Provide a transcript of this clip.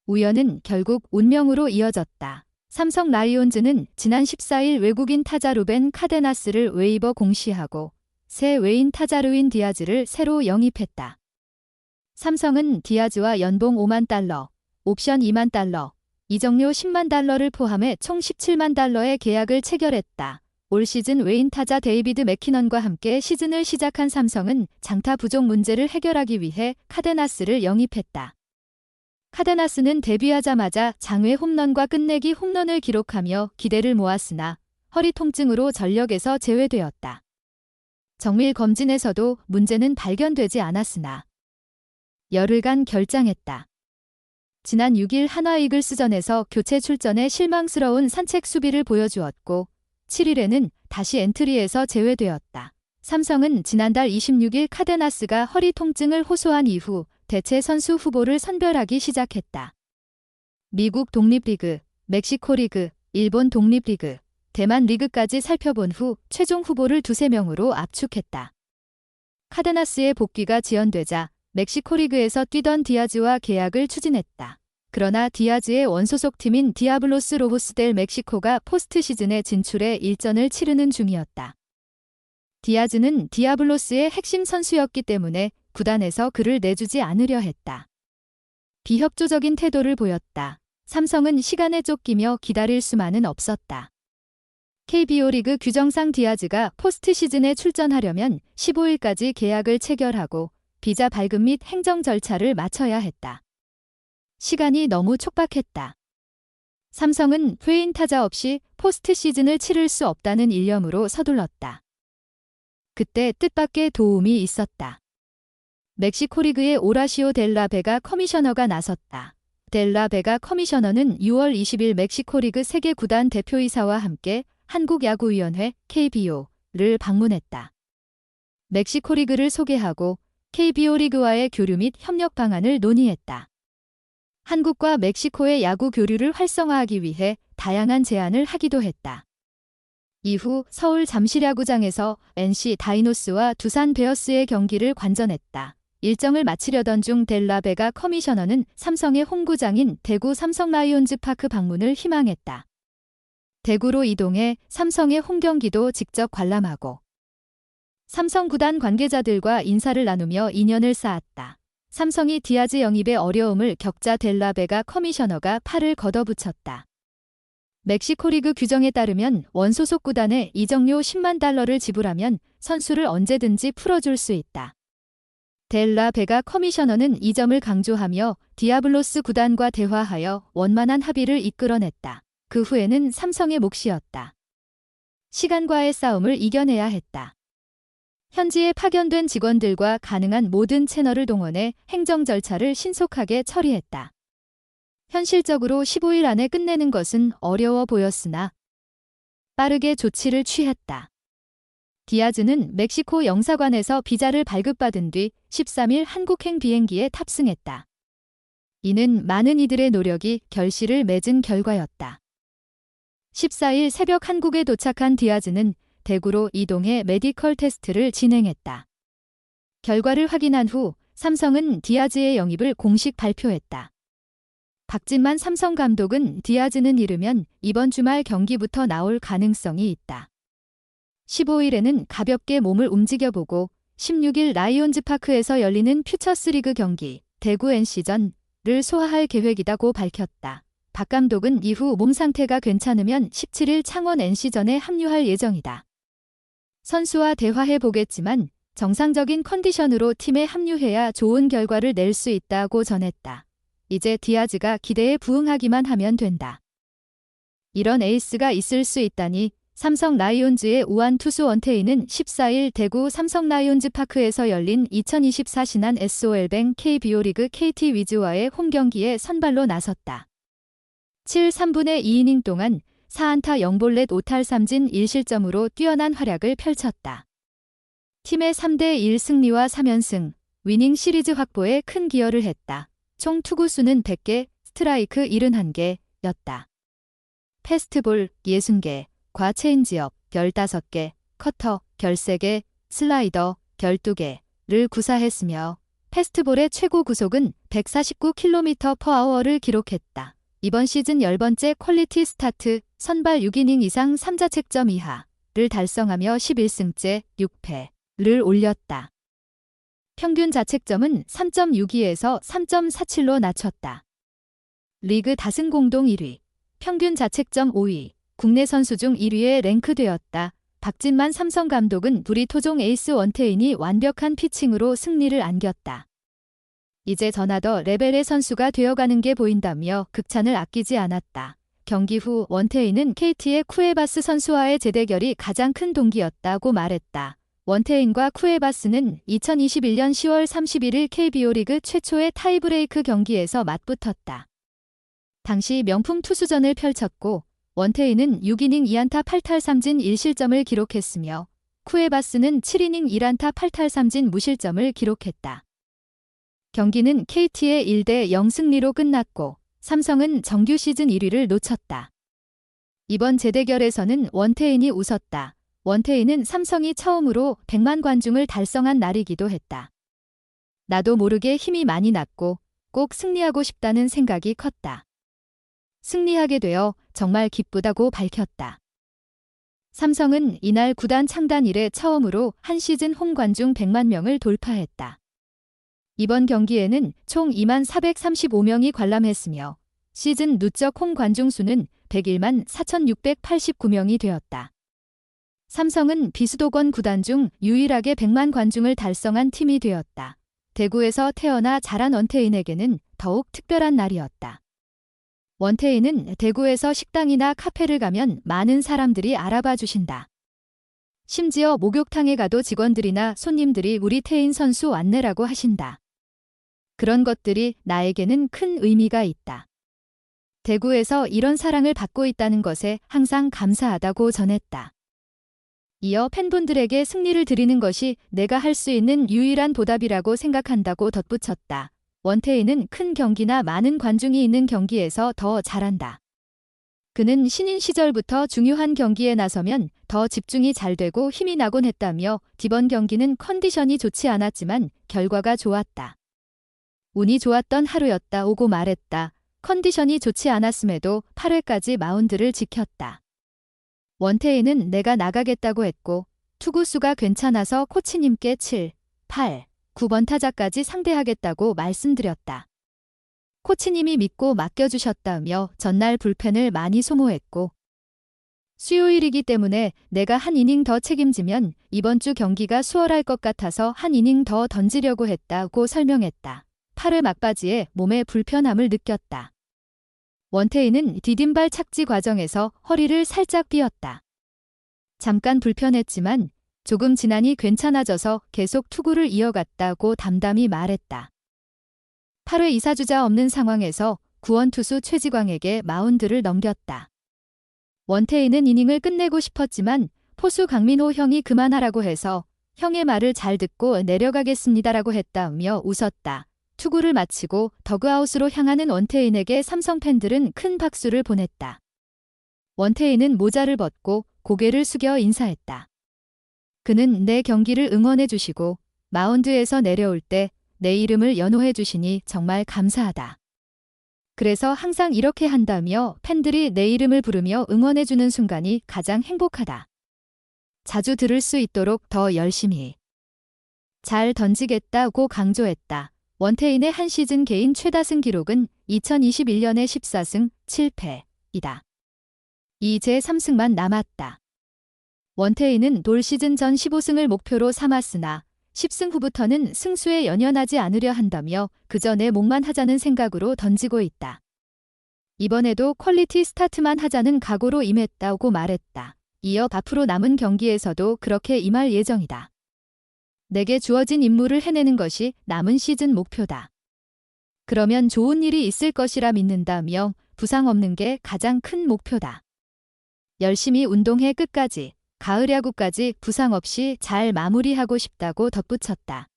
우연은 결국 운명으로 이어졌다. 삼성 라이온즈는 지난 14일 외국인 타자 루벤 카데나스를 웨이버 공시하고 새 외인 타자 루인 디아즈를 새로 영입했다. 삼성은 디아즈와 연봉 5만 달러, 옵션 2만 달러, 이적료 10만 달러를 포함해 총 17만 달러의 계약을 체결했다. 올 시즌 외인 타자 데이비드 맥키넌과 함께 시즌을 시작한 삼성은 장타 부족 문제를 해결하기 위해 카데나스를 영입했다. 카데나스는 데뷔하자마자 장외 홈런과 끝내기 홈런을 기록하며 기대를 모았으나 허리 통증으로 전력에서 제외되었다. 정밀 검진에서도 문제는 발견되지 않았으나 열흘간 결장했다. 지난 6일 한화 이글스전에서 교체 출전에 실망스러운 산책 수비를 보여주었고 7일에는 다시 엔트리에서 제외되었다. 삼성은 지난달 26일 카데나스가 허리 통증을 호소한 이후 대체 선수 후보를 선별하기 시작했다. 미국 독립리그, 멕시코 리그, 일본 독립리그, 대만 리그까지 살펴본 후 최종 후보를 2~3명으로 압축했다. 카데나스의 복귀가 지연되자 멕시코 리그에서 뛰던 디아즈와 계약을 추진했다. 그러나 디아즈의 원소속 팀인 디아블로스 로호스 델 멕시코가 포스트 시즌에 진출해 일전을 치르는 중이었다. 디아즈는 디아블로스의 핵심 선수였기 때문에 구단에서 그를 내주지 않으려 했다. 비협조적인 태도를 보였다. 삼성은 시간에 쫓기며 기다릴 수만은 없었다. KBO 리그 규정상 디아즈가 포스트 시즌에 출전하려면 15일까지 계약을 체결하고 비자 발급 및 행정 절차를 마쳐야 했다. 시간이 너무 촉박했다. 삼성은 외인 타자 없이 포스트 시즌을 치를 수 없다는 일념으로 서둘렀다. 그때 뜻밖의 도움이 있었다. 멕시코 리그의 오라시오 델라 베가 커미셔너가 나섰다. 델라 베가 커미셔너는 6월 20일 멕시코 리그 세계 구단 대표이사와 함께 한국야구위원회 KBO를 방문했다. 멕시코 리그를 소개하고 KBO 리그와의 교류 및 협력 방안을 논의했다. 한국과 멕시코의 야구 교류를 활성화하기 위해 다양한 제안을 하기도 했다. 이후 서울 잠실야구장에서 NC 다이노스와 두산 베어스의 경기를 관전했다. 일정을 마치려던 중 델라 베가 커미셔너는 삼성의 홈구장인 대구 삼성 라이온즈 파크 방문을 희망했다. 대구로 이동해 삼성의 홈경기도 직접 관람하고 삼성 구단 관계자들과 인사를 나누며 인연을 쌓았다. 삼성이 디아즈 영입의 어려움을 겪자 델라 베가 커미셔너가 팔을 걷어붙였다. 멕시코 리그 규정에 따르면 원소속 구단에 이적료 10만 달러를 지불하면 선수를 언제든지 풀어줄 수 있다. 델라 베가 커미셔너는 이 점을 강조하며 디아블로스 구단과 대화하여 원만한 합의를 이끌어냈다. 그 후에는 삼성의 몫이었다. 시간과의 싸움을 이겨내야 했다. 현지에 파견된 직원들과 가능한 모든 채널을 동원해 행정 절차를 신속하게 처리했다. 현실적으로 15일 안에 끝내는 것은 어려워 보였으나 빠르게 조치를 취했다. 디아즈는 멕시코 영사관에서 비자를 발급받은 뒤 13일 한국행 비행기에 탑승했다. 이는 많은 이들의 노력이 결실을 맺은 결과였다. 14일 새벽 한국에 도착한 디아즈는 대구로 이동해 메디컬 테스트를 진행했다. 결과를 확인한 후 삼성은 디아즈의 영입을 공식 발표했다. 박진만 삼성 감독은 디아즈는 이르면 이번 주말 경기부터 나올 가능성이 있다. 15일에는 가볍게 몸을 움직여보고 16일 라이온즈 파크에서 열리는 퓨처스리그 경기 대구 NC전을 소화할 계획이다고 밝혔다. 박 감독은 이후 몸 상태가 괜찮으면 17일 창원 NC전에 합류할 예정이다. 선수와 대화해보겠지만 정상적인 컨디션으로 팀에 합류해야 좋은 결과를 낼 수 있다고 전했다. 이제 디아즈가 기대에 부응하기만 하면 된다. 이런 에이스가 있을 수 있다니 삼성 라이온즈의 우완 투수 원태인은 14일 대구 삼성 라이온즈 파크에서 열린 2024 신한 SOL뱅 KBO 리그 KT 위즈와의 홈경기에 선발로 나섰다. 7, 3분의 2이닝 동안 4안타 0볼넷 5탈 3진 1실점으로 뛰어난 활약을 펼쳤다. 팀의 3대1 승리와 3연승, 위닝 시리즈 확보에 큰 기여를 했다. 총 투구수는 100개, 스트라이크 71개였다. 패스트볼 60개, 과체인지업 15개, 커터 13개, 슬라이더 12개를 구사했으며 패스트볼의 최고 구속은 149km/h를 기록했다. 이번 시즌 10번째 퀄리티 스타트, 선발 6이닝 이상 3자책점 이하를 달성하며 11승째 6패를 올렸다. 평균 자책점은 3.62에서 3.47로 낮췄다. 리그 다승 공동 1위, 평균 자책점 5위, 국내 선수 중 1위에 랭크되었다. 박진만 삼성 감독은 우리 토종 에이스 원태인이 완벽한 피칭으로 승리를 안겼다. 이제 더나더 레벨의 선수가 되어가는 게 보인다며 극찬을 아끼지 않았다. 경기 후 원태인은 KT의 쿠에바스 선수와의 재대결이 가장 큰 동기였다고 말했다. 원태인과 쿠에바스는 2021년 10월 31일 KBO 리그 최초의 타이브레이크 경기에서 맞붙었다. 당시 명품 투수전을 펼쳤고 원태인은 6이닝 2안타 8탈 3진 1실점을 기록했으며 쿠에바스는 7이닝 1안타 8탈 3진 무실점을 기록했다. 경기는 KT의 1대0 승리로 끝났고 삼성은 정규 시즌 1위를 놓쳤다. 이번 재대결에서는 원태인이 웃었다. 원태인은 삼성이 처음으로 100만 관중을 달성한 날이기도 했다. 나도 모르게 힘이 많이 났고 꼭 승리하고 싶다는 생각이 컸다. 승리하게 되어 정말 기쁘다고 밝혔다. 삼성은 이날 구단 창단 이래 처음으로 한 시즌 홈 관중 100만 명을 돌파했다. 이번 경기에는 총 2만 435명이 관람했으며 시즌 누적 홈 관중 수는 101만 4,689명이 되었다. 삼성은 비수도권 구단 중 유일하게 100만 관중을 달성한 팀이 되었다. 대구에서 태어나 자란 원태인에게는 더욱 특별한 날이었다. 원태인은 대구에서 식당이나 카페를 가면 많은 사람들이 알아봐 주신다. 심지어 목욕탕에 가도 직원들이나 손님들이 우리 태인 선수 왔네라고 하신다. 그런 것들이 나에게는 큰 의미가 있다. 대구에서 이런 사랑을 받고 있다는 것에 항상 감사하다고 전했다. 이어 팬분들에게 승리를 드리는 것이 내가 할 수 있는 유일한 보답이라고 생각한다고 덧붙였다. 원태인은 큰 경기나 많은 관중이 있는 경기에서 더 잘한다. 그는 신인 시절부터 중요한 경기에 나서면 더 집중이 잘 되고 힘이 나곤 했다며 이번 경기는 컨디션이 좋지 않았지만 결과가 좋았다. 운이 좋았던 하루였다고 말했다. 컨디션이 좋지 않았음에도 8회까지 마운드를 지켰다. 원태인은 내가 나가겠다고 했고 투구수가 괜찮아서 코치님께 7, 8, 9번 타자까지 상대하겠다고 말씀드렸다. 코치님이 믿고 맡겨주셨다며 전날 불펜을 많이 소모했고 수요일이기 때문에 내가 한 이닝 더 책임지면 이번 주 경기가 수월할 것 같아서 한 이닝 더 던지려고 했다고 설명했다. 8회 막바지에 몸에 불편함을 느꼈다. 원태인은 디딤발 착지 과정에서 허리를 살짝 삐었다. 잠깐 불편했지만 조금 지나니 괜찮아져서 계속 투구를 이어갔다고 담담히 말했다. 8회 2사주자 없는 상황에서 구원 투수 최지광에게 마운드를 넘겼다. 원태인은 이닝을 끝내고 싶었지만 포수 강민호 형이 그만하라고 해서 형의 말을 잘 듣고 내려가겠습니다라고 했다며 웃었다. 투구를 마치고 더그아웃으로 향하는 원태인에게 삼성 팬들은 큰 박수를 보냈다. 원태인은 모자를 벗고 고개를 숙여 인사했다. 그는 내 경기를 응원해 주시고 마운드에서 내려올 때 내 이름을 연호해 주시니 정말 감사하다. 그래서 항상 이렇게 한다며 팬들이 내 이름을 부르며 응원해 주는 순간이 가장 행복하다. 자주 들을 수 있도록 더 열심히 잘 던지겠다고 강조했다. 원태인의 한 시즌 개인 최다승 기록은 2021년에 14승 7패이다. 이제 3승만 남았다. 원태인은 올 시즌 전 15승을 목표로 삼았으나 10승 후부터는 승수에 연연하지 않으려 한다며 그저 내 몫만 하자는 생각으로 던지고 있다. 이번에도 퀄리티 스타트만 하자는 각오로 임했다고 말했다. 이어 앞으로 남은 경기에서도 그렇게 임할 예정이다. 내게 주어진 임무를 해내는 것이 남은 시즌 목표다. 그러면 좋은 일이 있을 것이라 믿는다며 부상 없는 게 가장 큰 목표다. 열심히 운동해 끝까지 가을 야구까지 부상 없이 잘 마무리하고 싶다고 덧붙였다.